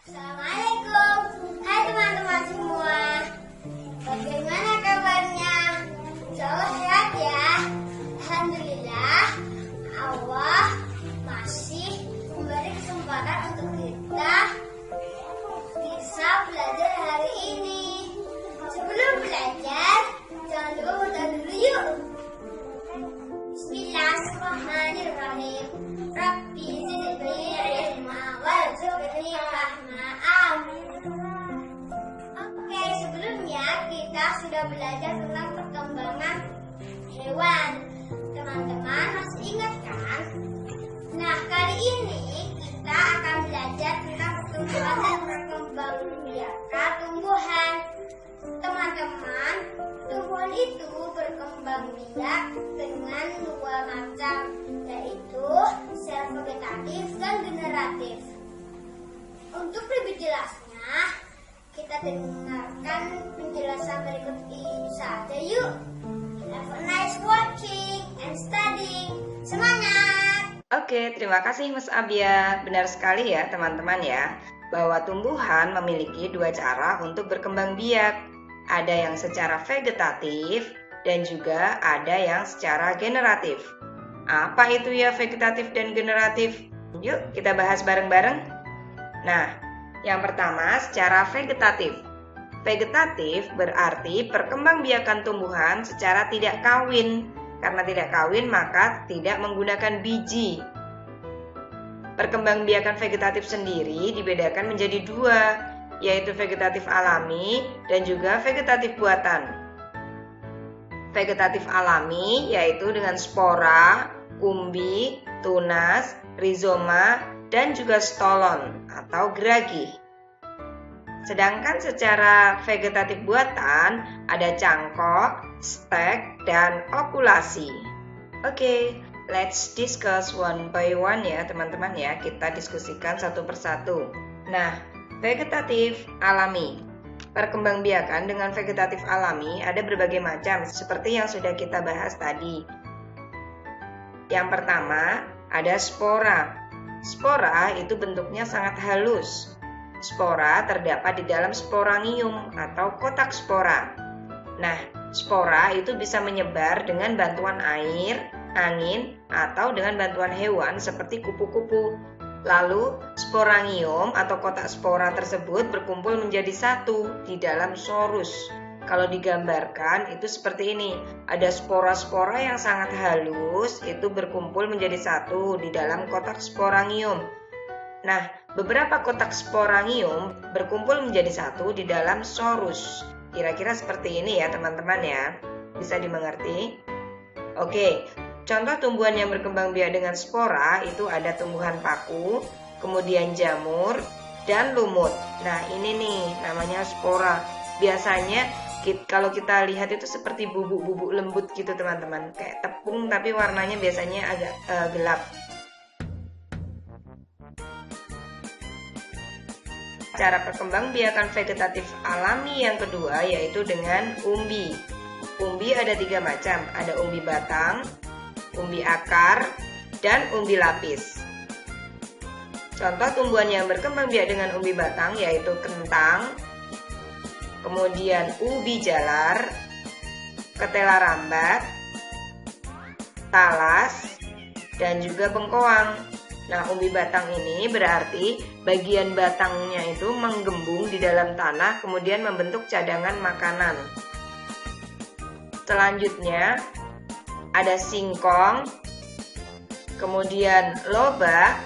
Assalamualaikum, hai teman-teman semua. Bagaimana kabarnya? Insyaallah sehat ya. Alhamdulillah, Allah masih memberi kesempatan untuk kita bisa belajar hari ini. Sebelum belajar, jangan lupa berdoa dulu yuk. Bismillahirrahmanirrahim. Rabbi zidni ilma warzuqni rahma. Amin. Oke, sebelumnya kita sudah belajar tentang perkembangan hewan. Teman-teman masih ingat kan? Nah, kali ini kita akan belajar tentang pertumbuhan dan perkembangbiakan tumbuhan. Teman-teman, tumbuhan itu berkembang biak dengan dua macam, yaitu sel vegetatif dan generatif. Untuk lebih jelasnya, kita dengarkan penjelasan berikut ini saja yuk. Have a nice watching and studying. Semangat! Oke, terima kasih Mas Abia. Benar sekali ya teman-teman ya, bahwa tumbuhan memiliki dua cara untuk berkembang biak. Ada yang secara vegetatif dan juga ada yang secara generatif. Apa itu ya vegetatif dan generatif? Yuk kita bahas bareng-bareng. Nah, yang pertama secara vegetatif. Vegetatif berarti perkembangbiakan tumbuhan secara tidak kawin. Karena tidak kawin maka tidak menggunakan biji. Perkembangbiakan vegetatif sendiri dibedakan menjadi dua, yaitu vegetatif alami dan juga vegetatif buatan. Vegetatif alami yaitu dengan spora, umbi, tunas, rizoma, dan juga stolon atau geragi. Sedangkan secara vegetatif buatan ada cangkok, stek, dan okulasi. Oke, let's discuss one by one ya teman-teman ya. Kita diskusikan satu persatu. Nah, vegetatif alami. Perkembangbiakan dengan vegetatif alami ada berbagai macam seperti yang sudah kita bahas tadi. Yang pertama ada spora. Spora itu bentuknya sangat halus. Spora terdapat di dalam sporangium atau kotak spora. Nah, spora itu bisa menyebar dengan bantuan air, angin, atau dengan bantuan hewan seperti kupu-kupu. Lalu, sporangium atau kotak spora tersebut berkumpul menjadi satu di dalam sorus. Kalau digambarkan itu seperti ini. Ada spora-spora yang sangat halus itu berkumpul menjadi satu di dalam kotak sporangium. Nah, beberapa kotak sporangium berkumpul menjadi satu di dalam sorus. Kira-kira seperti ini ya teman-teman ya. Bisa dimengerti? Oke. Contoh tumbuhan yang berkembang biak dengan spora itu ada tumbuhan paku, kemudian jamur, dan lumut. Nah ini nih namanya spora. Biasanya kalau kita lihat itu seperti bubuk-bubuk lembut gitu teman-teman. Kayak tepung tapi warnanya biasanya agak gelap. Cara perkembangbiakan vegetatif alami yang kedua yaitu dengan umbi. Umbi ada tiga macam, ada umbi batang, umbi akar, dan umbi lapis. Contoh tumbuhan yang berkembang biak dengan umbi batang yaitu kentang, kemudian ubi jalar, ketela rambat, talas, dan juga bengkoang. Nah, umbi batang ini berarti bagian batangnya itu menggembung di dalam tanah kemudian membentuk cadangan makanan. Selanjutnya ada singkong, kemudian lobak,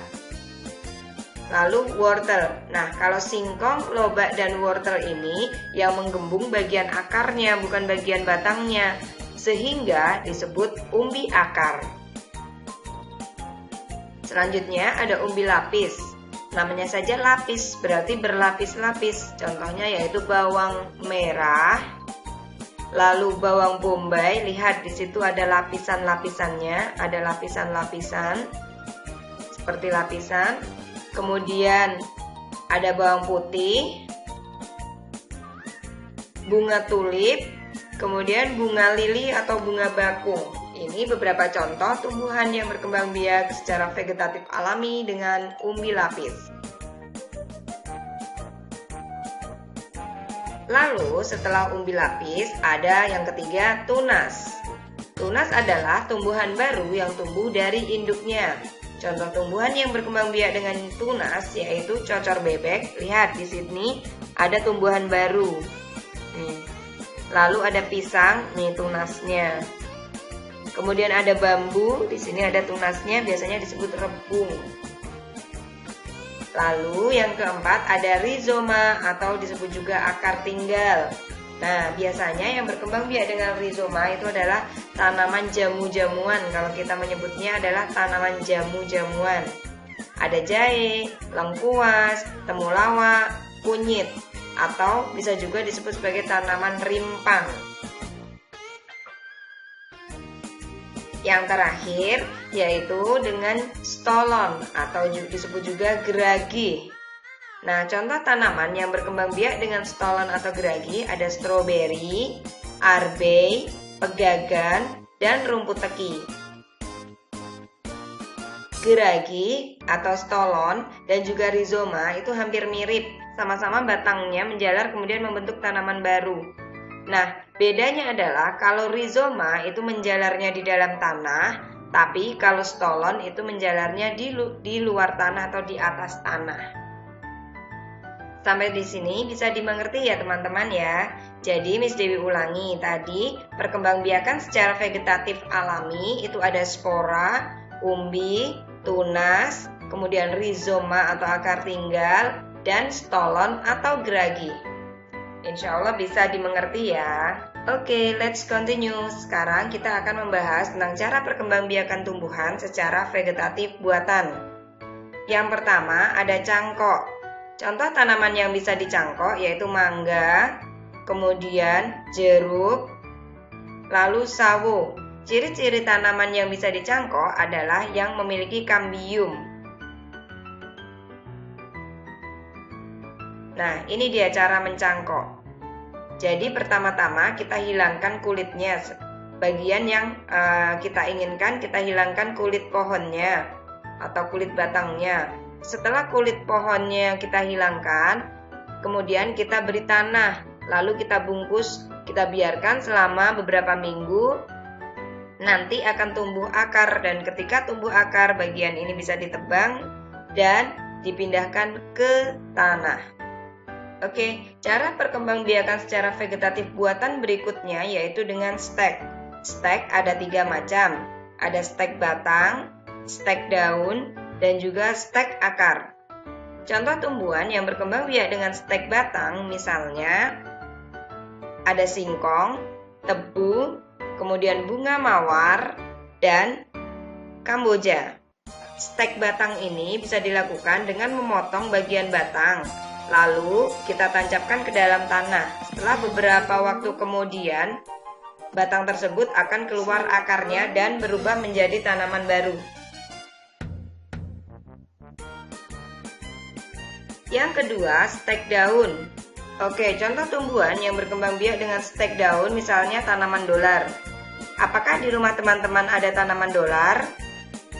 lalu wortel. Nah, kalau singkong, lobak, dan wortel ini yang menggembung bagian akarnya, bukan bagian batangnya, sehingga disebut umbi akar. Selanjutnya ada umbi lapis. Namanya saja lapis, berarti berlapis-lapis. Contohnya yaitu bawang merah, lalu bawang bombay. Lihat di situ ada lapisan-lapisannya, ada lapisan-lapisan seperti lapisan. Kemudian ada bawang putih, bunga tulip, kemudian bunga lili atau bunga bakung. Ini beberapa contoh tumbuhan yang berkembang biak secara vegetatif alami dengan umbi lapis. Lalu setelah umbi lapis ada yang ketiga tunas. Tunas adalah tumbuhan baru yang tumbuh dari induknya. Contoh tumbuhan yang berkembang biak dengan tunas yaitu cocor bebek. Lihat di sini ada tumbuhan baru. Lalu ada pisang, nih tunasnya. Kemudian ada bambu, di sini ada tunasnya, biasanya disebut rebung. Lalu yang keempat ada rizoma atau disebut juga akar tinggal. Nah, biasanya yang berkembang biak dengan rizoma itu adalah tanaman jamu-jamuan. Kalau kita menyebutnya adalah tanaman jamu-jamuan. Ada jahe, lengkuas, temulawak, kunyit, atau bisa juga disebut sebagai tanaman rimpang. Yang terakhir yaitu dengan stolon atau disebut juga geragi. Nah, contoh tanaman yang berkembang biak dengan stolon atau geragi ada stroberi, arbei, pegagan, dan rumput teki. Geragi atau stolon dan juga rizoma itu hampir mirip, sama-sama batangnya menjalar kemudian membentuk tanaman baru. Nah, bedanya adalah kalau rizoma itu menjalarnya di dalam tanah, tapi kalau stolon itu menjalarnya di luar tanah atau di atas tanah. Sampai di sini bisa dimengerti ya teman-teman ya. Jadi Miss Dewi ulangi tadi, perkembangbiakan secara vegetatif alami itu ada spora, umbi, tunas, kemudian rizoma atau akar tinggal, dan stolon atau geragi. Insya Allah bisa dimengerti ya. Oke, let's continue. Sekarang kita akan membahas tentang cara perkembangbiakan tumbuhan secara vegetatif buatan. Yang pertama ada cangkok. Contoh tanaman yang bisa dicangkok yaitu mangga, kemudian jeruk, lalu sawo. Ciri-ciri tanaman yang bisa dicangkok adalah yang memiliki kambium. Nah, ini dia cara mencangkok. Jadi pertama-tama kita hilangkan kulitnya. Bagian yang kita inginkan, kita hilangkan kulit pohonnya atau kulit batangnya. Setelah kulit pohonnya kita hilangkan, kemudian kita beri tanah, lalu kita bungkus, kita biarkan selama beberapa minggu. Nanti akan tumbuh akar, dan ketika tumbuh akar, bagian ini bisa ditebang dan dipindahkan ke tanah. Oke, cara perkembangbiakan secara vegetatif buatan berikutnya yaitu dengan stek. Stek ada 3 macam. Ada stek batang, stek daun, dan juga stek akar. Contoh tumbuhan yang berkembang biak dengan stek batang misalnya ada singkong, tebu, kemudian bunga mawar, dan kamboja. Stek batang ini bisa dilakukan dengan memotong bagian batang, lalu kita tancapkan ke dalam tanah. Setelah beberapa waktu kemudian, batang tersebut akan keluar akarnya dan berubah menjadi tanaman baru. Yang kedua, stek daun. Oke, contoh tumbuhan yang berkembang biak dengan stek daun misalnya tanaman dolar. Apakah di rumah teman-teman ada tanaman dolar?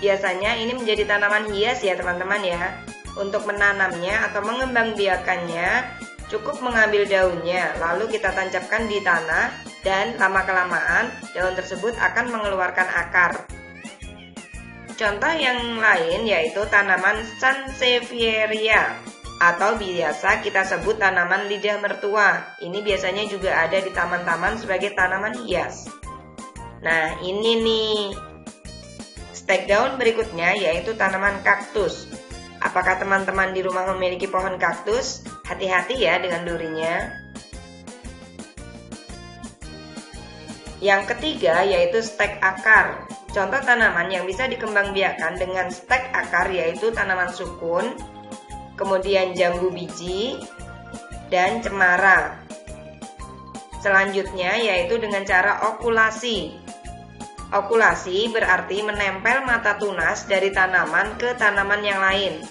Biasanya ini menjadi tanaman hias ya teman-teman ya. Untuk menanamnya atau mengembangbiakannya, cukup mengambil daunnya, lalu kita tancapkan di tanah, dan lama-kelamaan daun tersebut akan mengeluarkan akar. Contoh yang lain yaitu tanaman sansevieria, atau biasa kita sebut tanaman lidah mertua. Ini biasanya juga ada di taman-taman sebagai tanaman hias. Nah, ini nih stek daun berikutnya yaitu tanaman kaktus. Apakah teman-teman di rumah memiliki pohon kaktus? Hati-hati ya dengan durinya. Yang ketiga yaitu stek akar. Contoh tanaman yang bisa dikembangbiakan dengan stek akar yaitu tanaman sukun, kemudian jambu biji, dan cemara. Selanjutnya yaitu dengan cara okulasi. Okulasi berarti menempel mata tunas dari tanaman ke tanaman yang lain.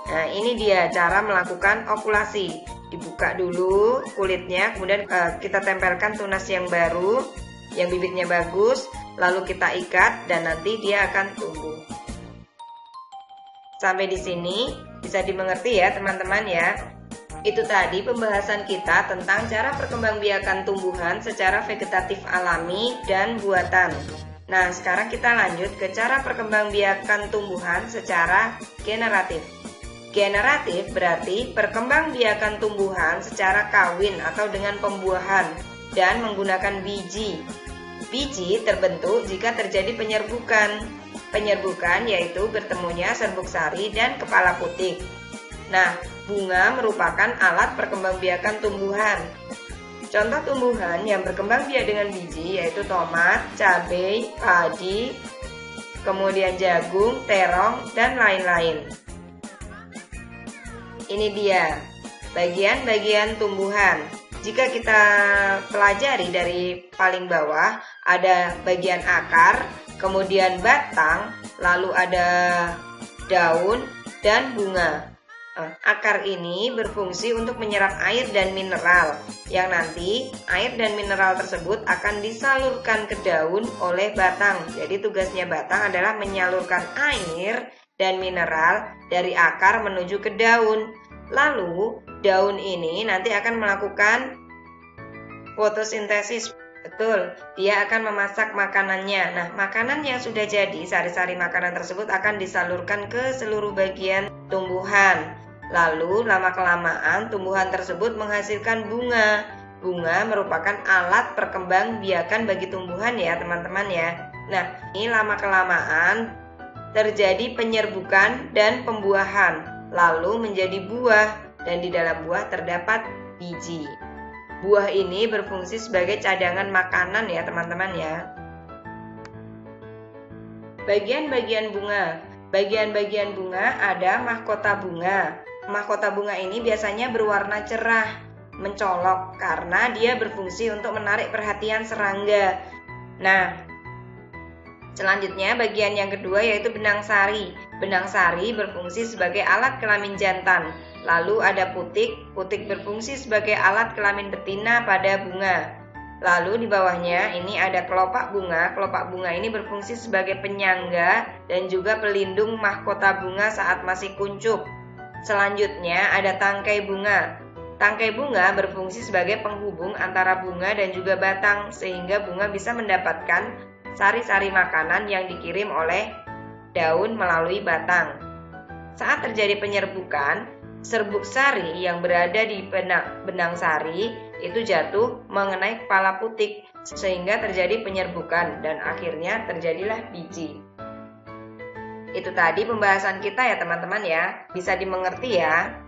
Nah, ini dia cara melakukan okulasi. Dibuka dulu kulitnya, kemudian kita tempelkan tunas yang baru, yang bibitnya bagus, lalu kita ikat dan nanti dia akan tumbuh. Sampai di sini bisa dimengerti ya teman-teman ya. Itu tadi pembahasan kita tentang cara perkembangbiakan tumbuhan secara vegetatif alami dan buatan. Nah, sekarang kita lanjut ke cara perkembangbiakan tumbuhan secara generatif. Generatif berarti perkembangbiakan tumbuhan secara kawin atau dengan pembuahan dan menggunakan biji. Biji terbentuk jika terjadi penyerbukan. Penyerbukan yaitu bertemunya serbuk sari dan kepala putik. Nah, bunga merupakan alat perkembangbiakan tumbuhan. Contoh tumbuhan yang berkembang biak dengan biji yaitu tomat, cabai, padi, kemudian jagung, terong, dan lain-lain. Ini dia bagian-bagian tumbuhan. Jika kita pelajari dari paling bawah, ada bagian akar, kemudian batang, lalu ada daun dan bunga. Akar ini berfungsi untuk menyerap air dan mineral, yang nanti air dan mineral tersebut akan disalurkan ke daun oleh batang. Jadi tugasnya batang adalah menyalurkan air dan mineral dari akar menuju ke daun. Lalu daun ini nanti akan melakukan fotosintesis. Betul, dia akan memasak makanannya. Nah, makanan yang sudah jadi, sari-sari makanan tersebut akan disalurkan ke seluruh bagian tumbuhan. Lalu, lama-kelamaan tumbuhan tersebut menghasilkan bunga. Bunga merupakan alat perkembangbiakan bagi tumbuhan ya, teman-teman ya. Nah, ini lama-kelamaan terjadi penyerbukan dan pembuahan, lalu menjadi buah, dan di dalam buah terdapat biji. Buah ini berfungsi sebagai cadangan makanan ya teman-teman ya. Bagian-bagian bunga. Bagian-bagian bunga ada mahkota bunga. Mahkota bunga ini biasanya berwarna cerah, mencolok karena dia berfungsi untuk menarik perhatian serangga. Nah, selanjutnya bagian yang kedua yaitu benang sari. Benang sari berfungsi sebagai alat kelamin jantan. Lalu ada putik. Putik berfungsi sebagai alat kelamin betina pada bunga. Lalu di bawahnya ini ada kelopak bunga. Kelopak bunga ini berfungsi sebagai penyangga dan juga pelindung mahkota bunga saat masih kuncup. Selanjutnya ada tangkai bunga. Tangkai bunga berfungsi sebagai penghubung antara bunga dan juga batang sehingga bunga bisa mendapatkan sari-sari makanan yang dikirim oleh daun melalui batang. Saat terjadi penyerbukan, serbuk sari yang berada di benang sari itu jatuh mengenai kepala putik sehingga terjadi penyerbukan dan akhirnya terjadilah biji. Itu tadi pembahasan kita ya teman-teman ya. Bisa dimengerti ya.